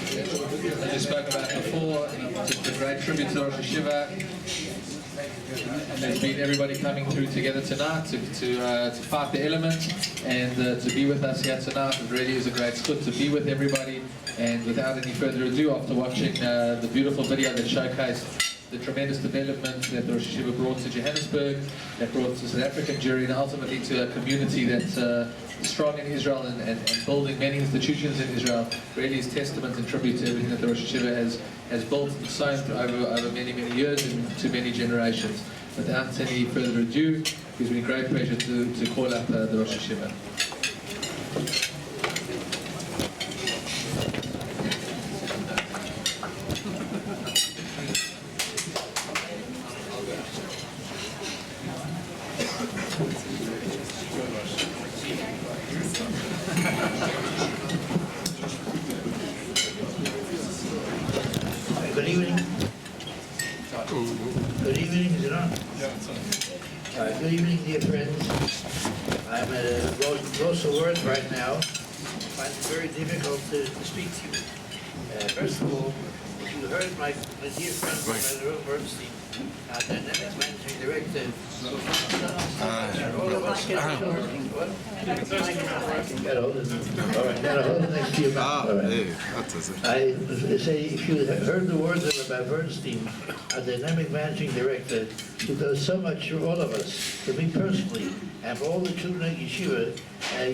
As we spoke about before, just a great tribute to Rosh Hashiva. And there's been everybody coming through together tonight to fight the element and to be with us here tonight. It really is a great zchut to be with everybody. And without any further ado, after watching the beautiful video that showcased the tremendous development that the Rosh Hashiva brought to Johannesburg, that brought to South African Jewry, and ultimately to a community that's strong in Israel and building many institutions in Israel, really is testament and tribute to everything that the Rosh Hashiva has built and sown over many, many years and to many generations. Without any further ado, it gives me great pleasure to call up the Rosh Hashiva. Good evening. Good evening, is it on? Yeah, it's on. Good evening, dear friends. I'm at a loss of words right now. I find it very difficult to speak to you. First of all, if you heard my dear friend, Rabbi Bernstein, Dynamics Managing Director, all of us get a hold of what? Got a hold of it. All right, got a hold of next to your mouth. All right. I say, if you heard the words of Rabbi Bernstein, our Dynamic Managing Director, who does so much for all of us, for me personally, and for all the children at Yeshiva,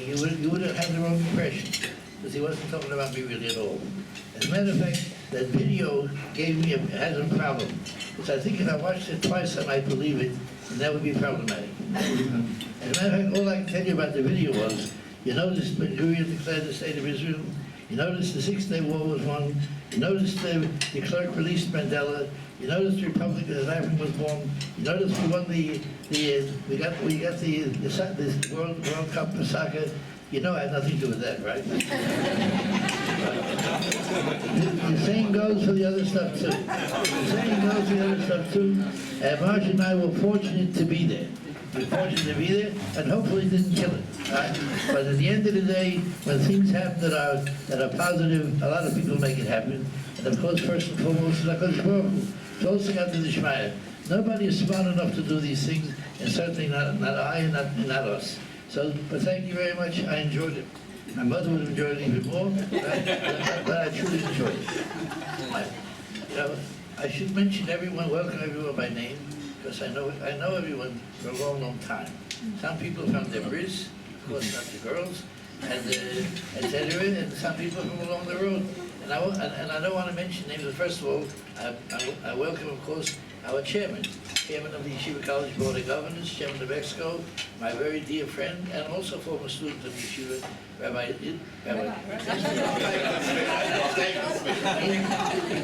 you would have had the wrong impression, because he wasn't talking about me really at all. As a matter of fact, that video has a problem. Because I think if I watched it twice, I might believe it, and that would be problematic. As a matter of fact, all I can tell you about the video was, you noticed when Jewry declared the state of Israel, you noticed the Six-Day War was won, you noticed the clerk released Mandela, you noticed the Republic of South Africa was born, you noticed we won we got the World Cup for soccer. You know I had nothing to do with that, right? The same goes for the other stuff too. The same goes for the other stuff too. Marsh and I were fortunate to be there. We were fortunate to be there, and hopefully didn't kill it. But at the end of the day, when things happen that are positive, a lot of people make it happen. And of course, first and foremost, is HaKadosh Baruch Hu. It's also got the Shmaya. Nobody is smart enough to do these things, and certainly not I and not us. So, but thank you very much. I enjoyed it. My mother would have enjoyed it even more, but I truly enjoyed it. I should mention welcome everyone by name, because I know everyone for a long, long time. Some people from their bris, of course not the girls, and etc. And some people from along the road. And I don't want to mention names, but first of all, I welcome, of course, our chairman of the Yeshiva College Board of Governors, Chairman of EXCO, my very dear friend, and also former student of Yeshiva, Rabbi.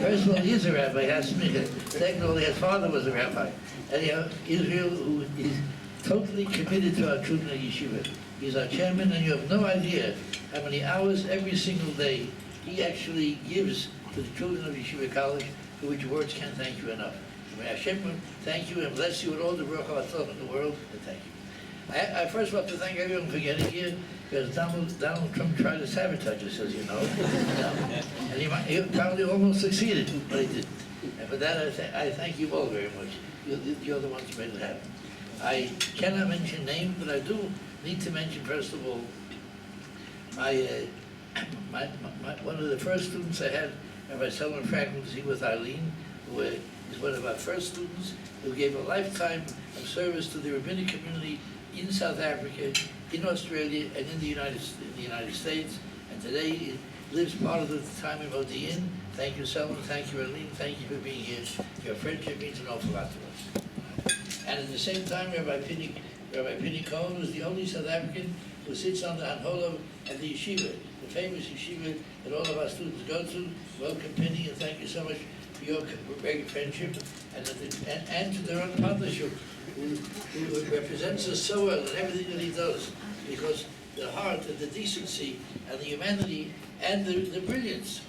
First of all, he's a rabbi, second of all, his father was a rabbi. Anyhow, Israel, who is totally committed to our children at Yeshiva. He's our chairman, and you have no idea how many hours every single day he actually gives to the children of Yeshiva College, for which words can't thank you enough. May Hashem thank you and bless you with all the Baruch HaTov in the world, and thank you. I first want to thank everyone for getting here, because Donald Trump tried to sabotage us, as you know. And he probably almost succeeded, but he didn't. And for that, I thank you all very much. You're the ones who made it happen. I cannot mention names, but I do need to mention, first of all, one of the first students I had, Rabbi Selman Franklin, was here with Eileen, who is one of our first students, who gave a lifetime of service to the rabbinic community in South Africa, in Australia, and in the United States. And today he lives part of the time in Modi'in. Thank you, Selman. Thank you, Eileen. Thank you for being here. Your friendship means an awful lot to us. And at the same time, Rabbi Penny Cohen was the only South African who sits on the Hanhola at the yeshiva, the famous yeshiva that all of our students go to. Welcome, Penny, and thank you so much for your great friendship, and to their own partnership, who represents us so well in everything that he does, because the heart and the decency and the humanity and the brilliance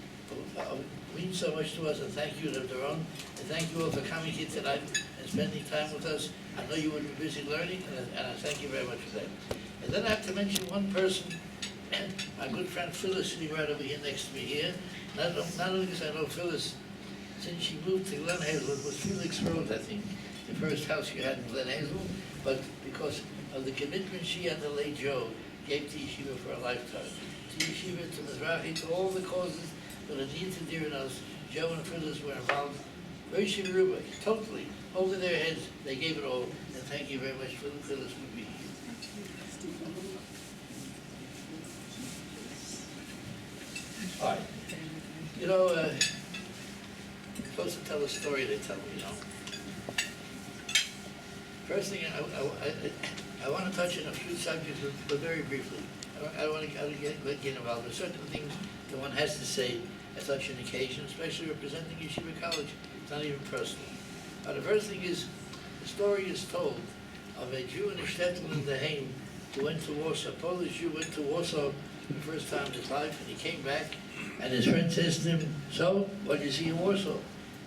means so much to us. And thank you, Dr. Ron, and thank you all for coming here tonight and spending time with us. I know you would be busy learning, and I thank you very much for that. And then I have to mention one person And my good friend Phyllis sitting right over here next to me here. Not only because I know Phyllis, since she moved to Glen Hazel, it was Felix Road, I think, the first house you had in Glen Hazel, but because of the commitment she and the late Joe gave to Yeshiva for a lifetime. To Yeshiva, to Mizrahi, to all the causes that are near to dear in us, Joe and Phyllis were involved very shivaruba, totally, over their heads. They gave it all, and thank you very much for Phyllis for being here. All right. You know, I'm supposed to tell a story they tell me, you know. First thing, I want to touch on a few subjects, but very briefly. I don't want to get involved. There are certain things that one has to say at such an occasion, especially representing Yeshiva College. It's not even personal. The first thing is, the story is told of a Jew in a shtetl in the Haim who went to Warsaw. A Polish Jew went to Warsaw for the first time in his life, and he came back, and his friend says to him, "So, what did you see in Warsaw?"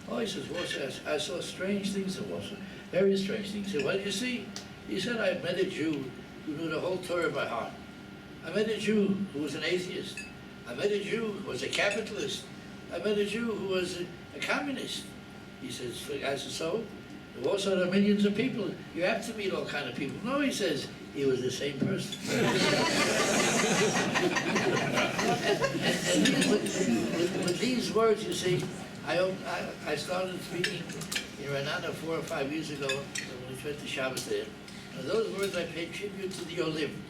"Oh," he says, "Warsaw, I saw strange things in Warsaw, very strange things." He said, "What did you see?" He said, "I met a Jew who knew the whole Torah by heart. I met a Jew who was an atheist. I met a Jew who was a capitalist. I met a Jew who was a communist." He says, the guy says, "So? In Warsaw there are millions of people. You have to meet all kind of people." "No," he says, "he was the same person." and with these words, you see, I started speaking in Renata 4 or 5 years ago when we went to Shabbos there. And those words I pay tribute to the Olim.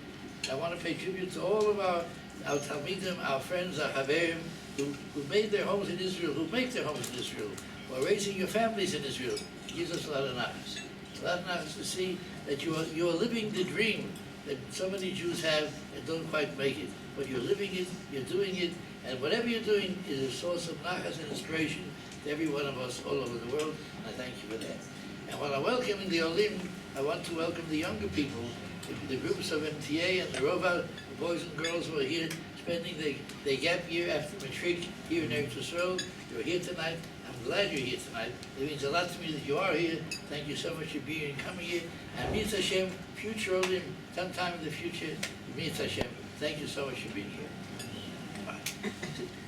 I want to pay tribute to all of our Talmidim, our friends, our Haverim, who made their homes in Israel, who make their homes in Israel, who are raising your families in Israel. It gives us a lot of nachas. A lot of nachas to see that you are living the dream that so many Jews have and don't quite make it. But you're living it, you're doing it, and whatever you're doing is a source of nachas and inspiration to every one of us all over the world, and I thank you for that. And while I'm welcoming the Olim, I want to welcome the younger people, the groups of MTA and the Rova, the boys and girls who are here spending their gap year after Matric here in Eretz Yisrael. You're here tonight. I'm glad you're here tonight. It means a lot to me that you are here. Thank you so much for being and coming here. And Mitzvah Hashem, future Olim, sometime in the future, Mitzvah Hashem. Thank you so much for being here.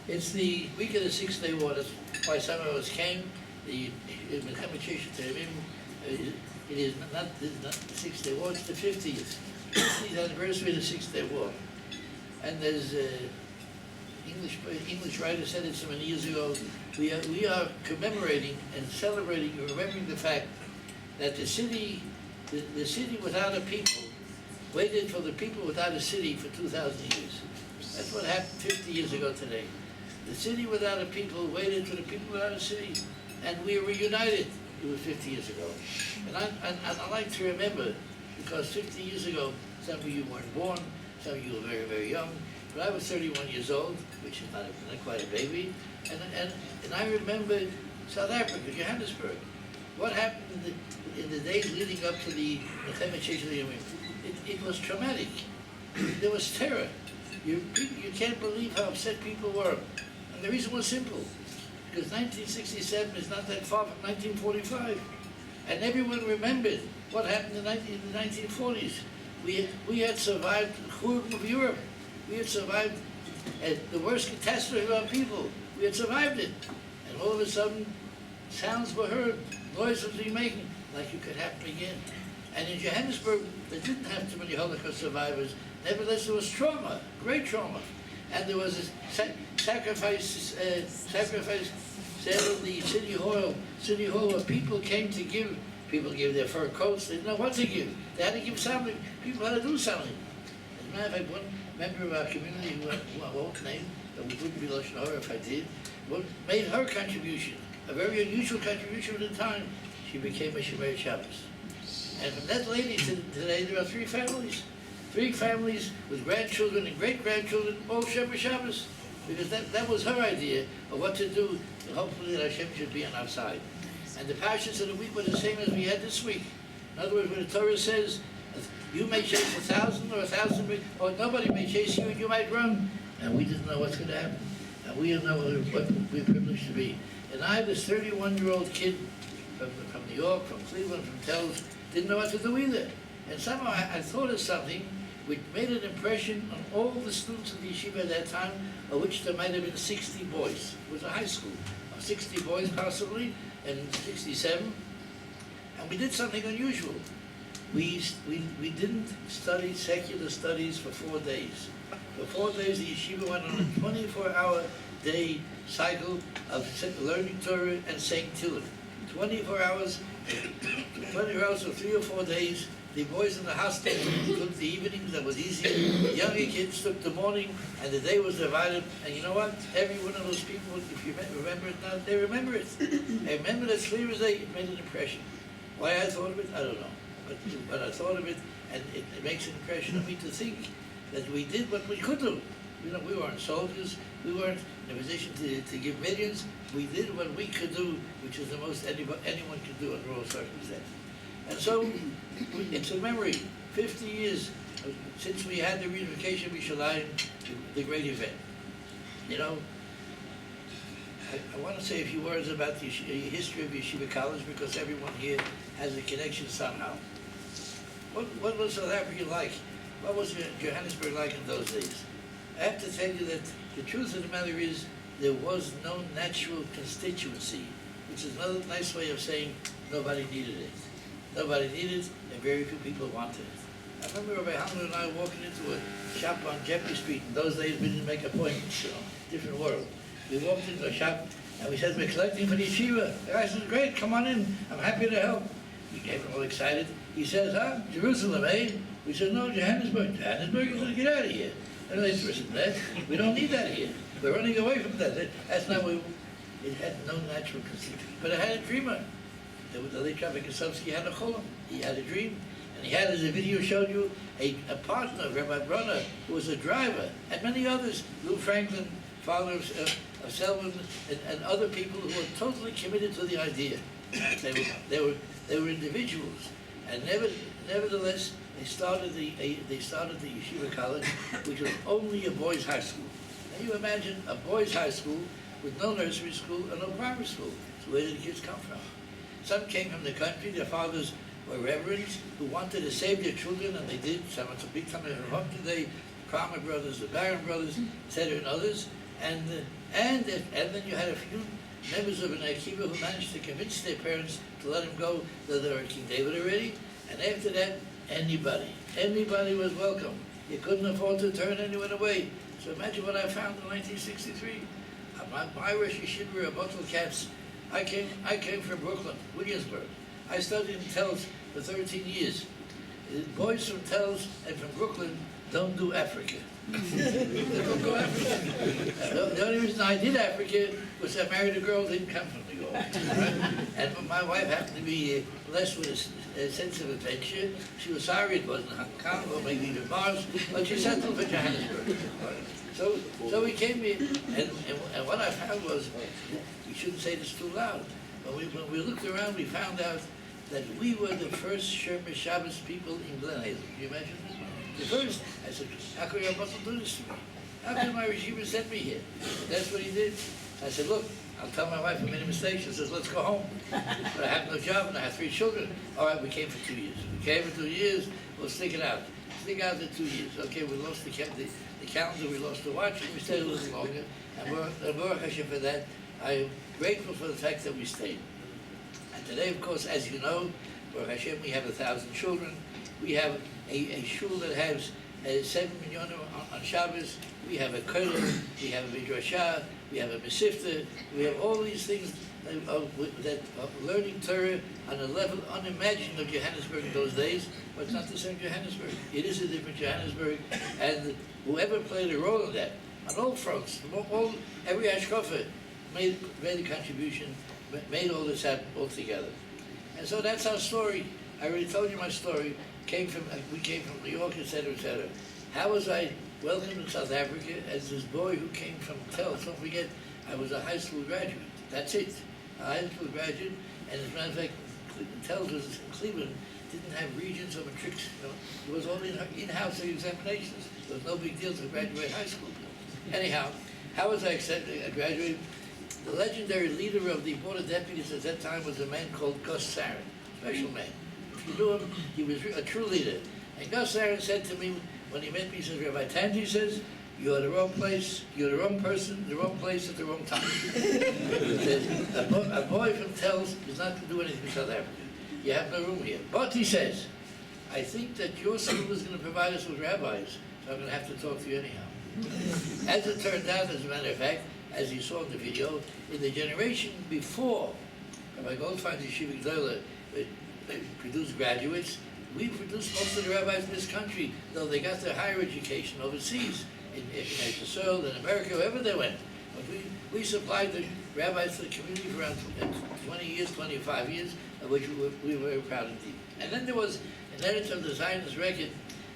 It's the week of the 6th-day war. That's why some of us came. The it is not the 6th-day war, it's the 50th anniversary of the 6th-day war. And there's English writer said it so many years ago, we are commemorating and celebrating and remembering the fact that the city without a people waited for the people without a city for 2,000 years. That's what happened 50 years ago today. The city without a people waited for the people without a city, and we were united. It was 50 years ago. And I like to remember, because 50 years ago, some of you weren't born, some of you were very, very young, but I was 31 years old, which is not quite a baby, and I remember South Africa, Johannesburg. What happened in the days leading up to the Milchemet Sheshet Yamim? It was traumatic. There was terror. You can't believe how upset people were. And the reason was simple. Because 1967 is not that far from 1945. And everyone remembered what happened in the 1940s. We had survived the Churban of Europe. We had survived the worst catastrophe of our people. We had survived it. And all of a sudden, sounds were heard, noise was being made, like it could happen again. And in Johannesburg, they didn't have too many Holocaust survivors. Nevertheless, there was trauma, great trauma. And there was a sacrifice sale in the city hall where people came to give. People gave their fur coats. They didn't know what to give. They had to give something. People had to do something. As a matter of fact, one member of our community who I won't name, but we wouldn't be Lashon Hara if I did, made her contribution, a very unusual contribution at the time. She became a Shomer Shabbos. And from that lady to today, there are 3 families. 3 families with grandchildren and great-grandchildren, all Shomer Shabbos. Because that was her idea of what to do, and hopefully that Hashem should be on our side. And the passions of the week were the same as we had this week. In other words, when the Torah says, you may chase 1,000 or 1,000, or nobody may chase you and you might run. And we didn't know what's going to happen. And we didn't know what we're privileged to be. And I, this 31-year-old kid from New York, from Cleveland, from Tells, didn't know what to do either. And somehow I thought of something which made an impression on all the students of the yeshiva at that time, of which there might have been 60 boys. It was a high school of 60 boys possibly, and 67. And we did something unusual. We didn't study secular studies for 4 days. For 4 days, the yeshiva went on a 24-hour day cycle of learning Torah and saying Tehillim. 24 hours, 24 hours for 3 or 4 days. The boys in the hostel took the evenings, that was easy. The younger kids took the morning, and the day was divided. And you know what? Every one of those people, if you remember it now, they remember it. I remember it as clear as day. It made an impression. Why I thought of it, I don't know. But I thought of it, and it makes an impression on me to think that we did what we could do. You know, we weren't soldiers. We weren't in a position to give millions. We did what we could do, which is the most anyone could do under all circumstances. And so, it's a memory. 50 years since we had the reunification of Yerushalayim, the great event. You know, I want to say a few words about the history of Yeshiva College, because everyone here has a connection somehow. What was South Africa like? What was Johannesburg like in those days? I have to tell you that the truth of the matter is there was no natural constituency, which is another nice way of saying nobody needed it. Nobody needed it, and very few people wanted it. I remember Rabbi Tanzer and I walking into a shop on Jeffrey Street. In those days, we didn't make appointments, you know, different world. We walked into a shop, and we said, we're collecting for the yeshiva. The guy said, great, come on in. I'm happy to help. We came all excited. He says, Jerusalem, eh? We said, no, Johannesburg. Johannesburg, he said, get out of here. They're not interested in that. We don't need that here. We're running away from that. That's not what it had no natural constituency. But it had a dreamer. The late Rabbi Kasovsky had a cholam. He had a dream. And he had, as the video showed you, a partner, Rabbi Brunner, who was a driver, and many others, Lou Franklin, father of Selwyn, and other people who were totally committed to the idea. They were individuals. And nevertheless, they started the Yeshiva College, which was only a boys' high school. Now you imagine a boys' high school with no nursery school and no primary school. So where did the kids come from? Some came from the country. Their fathers were reverends who wanted to save their children, and they did. Some of the big time in home today, the Kramer brothers, the Barron brothers, etc., and others. And then you had a few members of an Akiva who managed to convince their parents to let him go, that they were King David already. And after that, anybody was welcome. You couldn't afford to turn anyone away. So imagine what I found in 1963. My Rosh Yeshiva were bottle cats. I came from Brooklyn, Williamsburg. I studied in Telz for 13 years. The boys from Telz and from Brooklyn don't do Africa. They don't go Africa. The only reason I did Africa was I married a girl who didn't come from New York. Right? And my wife happened to be blessed with a sense of adventure. She was sorry it wasn't Hong Kong or maybe even Mars, but she settled for Johannesburg. So we came here, and what I found was, we shouldn't say this too loud, but when we looked around, we found out that we were the first Sherma Shabbos people in Glen Hazel. Can you imagine this? The first. I said, how could your muscle do this to me? How could my receiver send me here? That's what he did. I said, look, I'll tell my wife I made a mistake. She says, let's go home. But I have no job and I have 3 children. All right, we came for 2 years. We came for 2 years, we'll stick it out. Stick out the 2 years. Okay, we lost the calendar, we lost the watch, and we stayed a little longer. And Baruch Hashem for that. I'm grateful for the fact that we stayed. And today, of course, as you know, Baruch Hashem, we have 1,000 children. We have a shul that has 7 million on Shabbos. We have a kollel, we have a midrashah, we have a mesifta. We have all these things that learning Torah on a level unimagined of Johannesburg in those days, but it's not the same Johannesburg. It is a different Johannesburg, and whoever played a role in that, on all fronts, every Ashkofa made a contribution, made all this happen all together. And so that's our story. I already told you my story. We came from New York, etc., etc. How was I welcomed in South Africa as this boy who came from Telz? Don't forget, I was a high school graduate. That's it. A high school graduate, and as a matter of fact, Telz was in Cleveland, didn't have regents or matrics. You know, it was all in-house examinations. There was no big deal to graduate high school. Anyhow, how was I accepted? I graduated. The legendary leader of the Board of Deputies at that time was a man called Gus Sarin, special man. If you knew him, he was a true leader. And Gus Sarin said to me, When he met me, he says, Rabbi Tanzer, he says, you're at the wrong place, you're the wrong person, the wrong place at the wrong time. He says, a boy from Telz is not to do anything in South Africa. You have no room here. But he says, I think that your school is going to provide us with rabbis, so I'm going to have to talk to you anyhow. As it turned out, as a matter of fact, as you saw in the video, in the generation before Rabbi Goldfein's Yeshiva Gdola produced graduates, we produced most of the rabbis in this country, though they got their higher education overseas, in Israel, in America, wherever they went. But we supplied the rabbis to the community for around 20 years, 25 years, of which we were very proud indeed. And then there was an editor of the Zionist record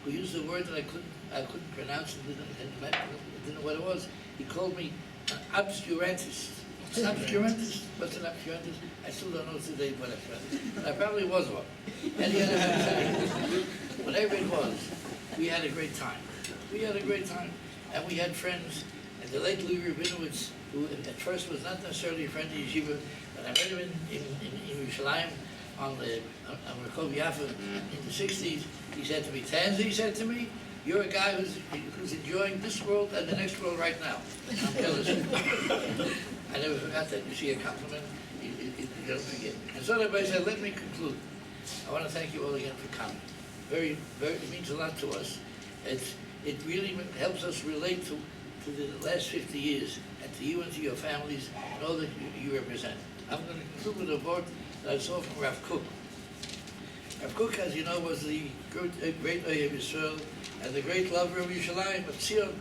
who used a word that I couldn't pronounce and didn't know what it was. He called me an obscurantist. An obscurantist? What's an obscurantist? I still don't know today what obscurantist. I probably was one. Whatever it was, we had a great time. We had a great time. And we had friends. And the late Louis Rabinowitz, who at first was not necessarily a friend of Yeshiva, but I met him in Yerushalayim on Rehov Yaffa in the 60s. He said to me, Tanzer, he said to me, you're a guy who's enjoying this world and the next world right now. I'm jealous. I never forgot that. You see a compliment, you don't forget. And so everybody said, let me conclude. I want to thank you all again for coming. Very, it means a lot to us. It really helps us relate to the last 50 years, and to you and to your families, and all that you represent. I'm going to conclude with a word that I saw from Rav Kook. Rav Kook, as you know, was the great Ohev Yisrael, and the great lover of Yerushalayim, of Zion.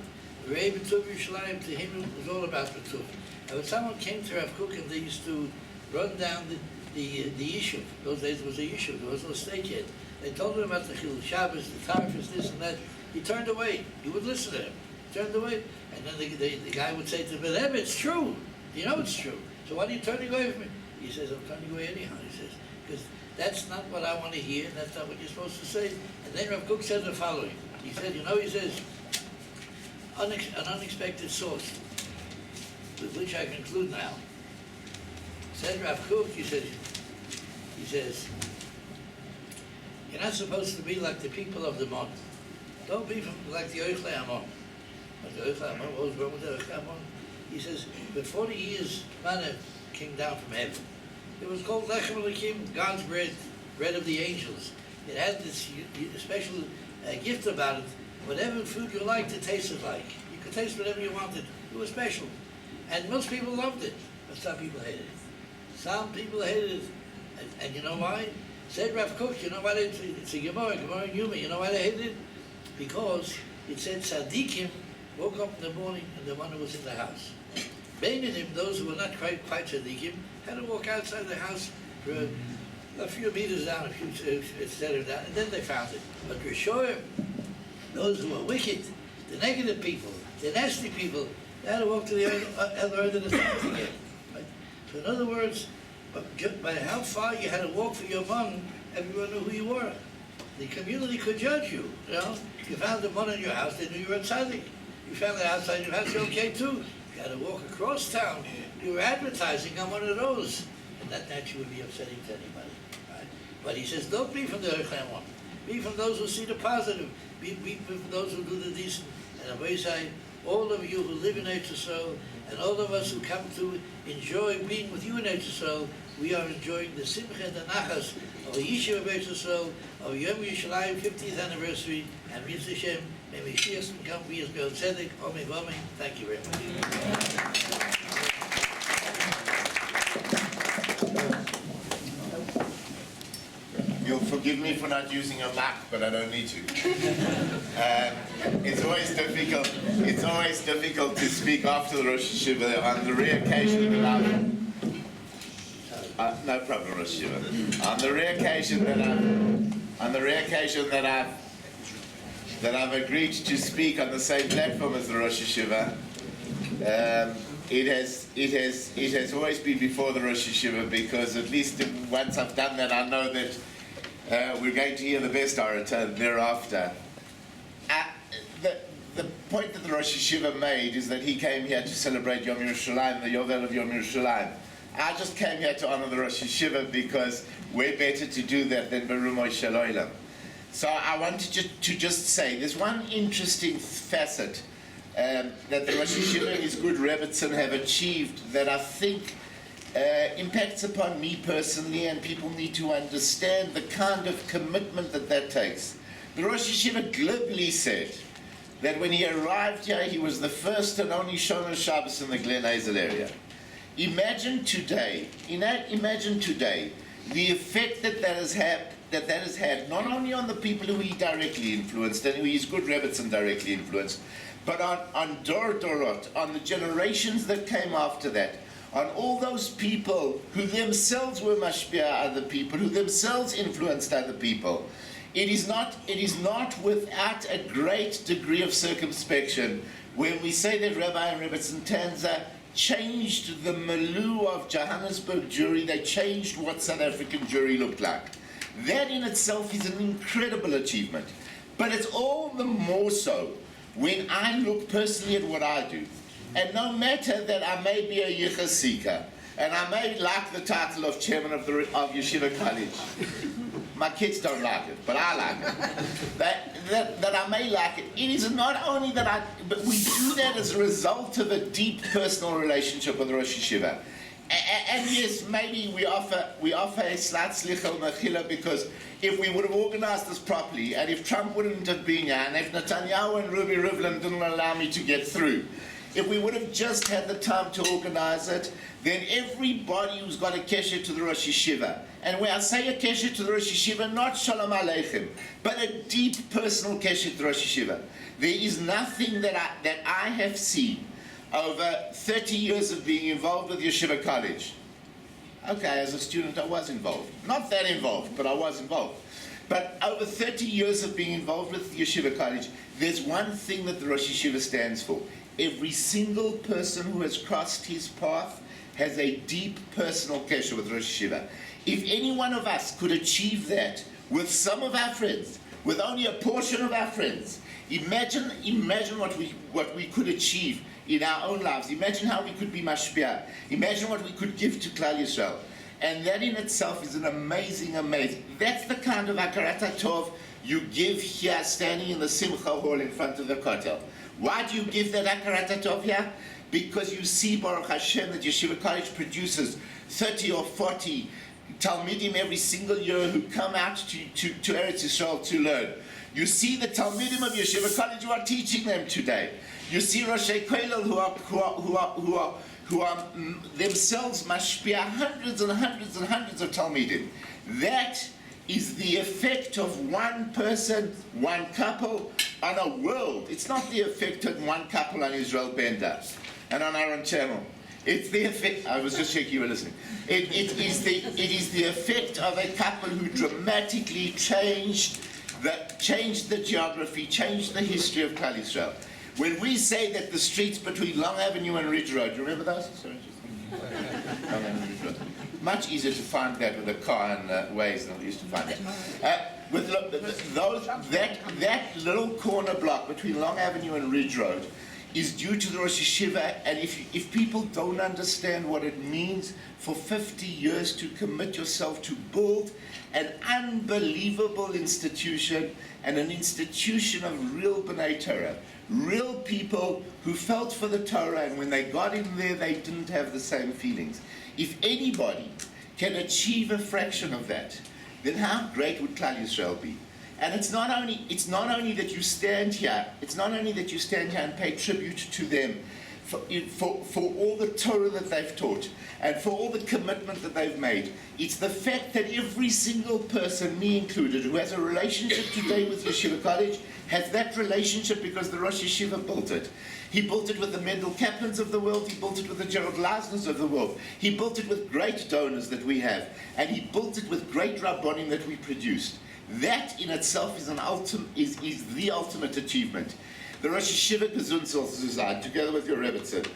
The Rebbe B'Tuv Yerushalayim, to him it was all about B'Tuv. And when someone came to Rav Kook and they used to run down the issue, those days there was a issue, there was no state yet. They told him about the Chilul Shabbos, the Tarfus, this and that. He turned away. He would listen to him. He turned away. And then the guy would say to him, but Rebbe, it's true. You know it's true. So why are you turning away from me? He says, I'm turning away anyhow. He says, because that's not what I want to hear. That's not what you're supposed to say. And then Rav Kook said the following. He said, he says, an unexpected source, with which I conclude now. Said Rav Kook, he says, you're not supposed to be like the people of the Mon. Don't be like the Oichle Amon. Like the Oichle Amon, what was wrong with the Oichle Amon? He says, but 40 years, manna came down from heaven. It was called Lechem Elokim, God's bread, bread of the angels. It had this special gift about it. Whatever food you liked, it tasted like. You could taste whatever you wanted. It was special. And most people loved it, but some people hated it. Some people hated it. And you know why? Said Rav Kook, you know why it's a Gemara in Yuma. You know why they hated it? Because it said Tzadikim woke up in the morning and the manna was in the house. Beinim, those who were not quite Tzadikim, had to walk outside the house for a few meters down, etc. down, and then they found it. But Rishoyim, those who were wicked, the negative people, the nasty people, they had to walk to the other end of the town to get it. Right? So in other words, by how far you had to walk for your mom, everyone knew who you were. The community could judge you. You know, you found the money in your house, they knew you were a tzaddik. You found it outside your house, you're okay too. You had to walk across town. You were advertising on one of those, and that naturally would be upsetting to anybody. Right? But he says, don't be from the Oichle one. Be from those who see the positive. Be from those who do the decent. And on my side, all of you who live in Eretz Yisrael, and all of us who come to enjoy being with you in Eretz Yisrael, we are enjoying the simcha and the nachas of the Yeshiva of Eretz Yisrael, of Yom Yerushalayim 50th anniversary, and Mitzvah Hashem, may Mashiach come be as God Tzedek, Amen, Amen. Thank you very much. You'll forgive me for not using a Mac, but I don't need to. It's always difficult. It's always difficult to speak after the Rosh Hashiva on the rare occasion that I've. No problem, Rosh Hashiva. On the rare occasion that I've agreed to speak on the same platform as the Rosh Hashiva, it has always been before the Rosh Hashiva, because at least once I've done that, I know that we're going to hear the best orator thereafter. The point that the Rosh Hashiva made is that he came here to celebrate Yom Yerushalayim, the Yovel of Yom Yerushalayim. I just came here to honor the Rosh Hashiva because we're better to do that than Berumoy Shel Olam. So I wanted to just say, there's one interesting facet that the Rosh Yeshiva and his good Rebbetzin have achieved that I think impacts upon me personally, and people need to understand the kind of commitment that takes. The Rosh Yeshiva glibly said that when he arrived here, he was the first and only Shomer Shabbos in the Glen Hazel area. Imagine today the effect that has had not only on the people who he directly influenced and who his good Rebbetzin directly influenced, but on Dor Dorot, on the generations that came after that, on all those people who themselves were mashpia other people, who themselves influenced other people. It is not without a great degree of circumspection when we say that Rabbi and Rabbi Tanzer changed the milieu of Johannesburg Jewry. They changed what South African Jewry looked like. That in itself is an incredible achievement. But it's all the more so when I look personally at what I do. And no matter that I may be a Yichus Seeker, and I may like the title of chairman of Yeshiva College, my kids don't like it, but I like it. That I may like it. It is not only that but we do that as a result of a deep personal relationship with the Rosh Yeshiva. And yes, maybe we offer a slight slicha mechila, because if we would have organized this properly, and if Trump wouldn't have been here, and if Netanyahu and Ruby Rivlin didn't allow me to get through, if we would have just had the time to organize it, then everybody who's got a kesher to the Rosh Yeshiva, and when I say a kesher to the Rosh Yeshiva, not Shalom Aleichem, but a deep personal kesher to the Rosh Yeshiva. There is nothing that I have seen over 30 years of being involved with Yeshiva College. Okay, as a student I was involved. Not that involved, but I was involved. But over 30 years of being involved with Yeshiva College, there's one thing that the Rosh Yeshiva stands for. Every single person who has crossed his path has a deep personal kesher with Rosh Yeshiva. If any one of us could achieve that with some of our friends, with only a portion of our friends, imagine what we could achieve in our own lives. Imagine how we could be mashpia. Imagine what we could give to Klal Yisrael. And that in itself is an amazing. That's the kind of hakarat tov you give here, standing in the Simcha Hall in front of the Kotel. Why do you give that hakarat tov here? Because you see, Baruch Hashem, that Yeshiva College produces 30 or 40 Talmidim every single year who come out to Eretz Yisrael to learn. You see the Talmidim of Yeshiva College who are teaching them today. You see Roshei Kollel who are themselves mashpia hundreds and hundreds and hundreds of Talmidim. That is the effect of one person, one couple on a world. It's not the effect of one couple on Israel Bender and on our own channel. It's the effect. I was just checking you were listening. It is the effect of a couple who dramatically changed the geography, changed the history of Klal Yisrael. When we say that the streets between Long Avenue and Ridge Road, do you remember those? Sorry, Long Avenue, Ridge Road. Much easier to find that with a car and Waze than we used to find it. That little corner block between Long Avenue and Ridge Road is due to the Rosh Yeshiva, and if people don't understand what it means for 50 years to commit yourself to build an unbelievable institution, and an institution of real B'nai Torah, real people who felt for the Torah, and when they got in there they didn't have the same feelings. If anybody can achieve a fraction of that, then how great would Klal Yisrael be? And it's not only that you stand here, and pay tribute to them for all the Torah that they've taught and for all the commitment that they've made. It's the fact that every single person, me included, who has a relationship today with Yeshiva College, has that relationship because the Rosh Yeshiva built it. He built it with the Mendel Kaplans of the world, he built it with the Gerald Lasners of the world, he built it with great donors that we have, and he built it with great Rabbonim that we produced. That in itself is the ultimate achievement. The Rosh Yeshiva Gesund soll sein, together with your Rebbetzin.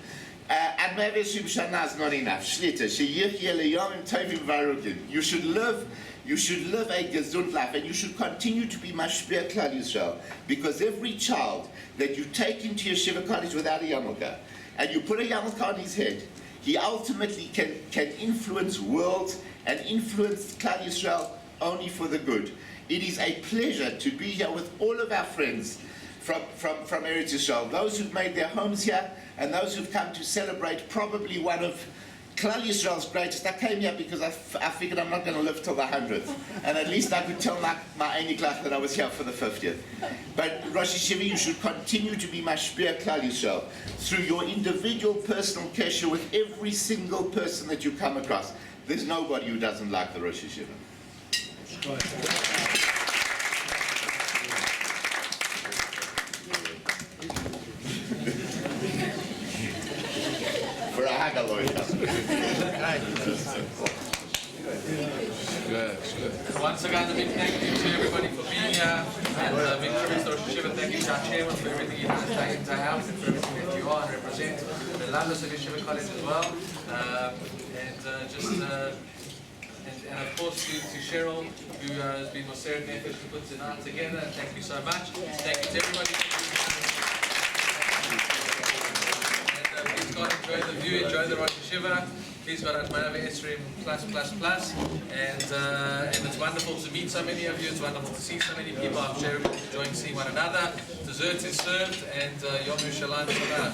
And maybe Shana is not enough. Shlita, sheyichyeh leyomim tovim v'arukim. You should live a gesund life, and you should continue to be mashpia Klal Yisrael, because every child that you take into Yeshiva College without a yarmulke, and you put a yarmulke on his head, he ultimately can influence worlds and influence Klal Yisrael only for the good. It is a pleasure to be here with all of our friends from Eretz Yisrael, those who've made their homes here and those who've come to celebrate probably one of Klal Yisrael's greatest. I came here because I figured I'm not going to live till the 100th, and at least I could tell my Einiklach that I was here for the 50th. But Rosh Hashiva, you should continue to be mashpia Klal Yisrael through your individual personal kesher with every single person that you come across. There's nobody who doesn't like the Rosh Hashiva. For a Hagaloy. Once again, a big thank you to everybody for being here, and a big tribute to Rosh Hashiva. Thank you to our chairman for everything he does day in, day out, and for everything that you are and represent. The Landless of Yeshiva College as well. And of course to Cheryl, who has been with Sarah Nefesh to put tonight together. Thank you so much. Thank you to everybody. And please God enjoy the view, enjoy the Rosh Hashiva. Please God Atmanav Esrim and it's wonderful to meet so many of you. It's wonderful to see so many people. I'm sure everyone's enjoying seeing one another. Dessert is served, and Yom Yerushalayim Shalom.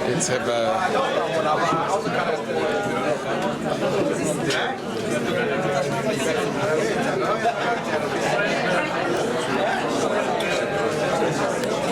Let's have a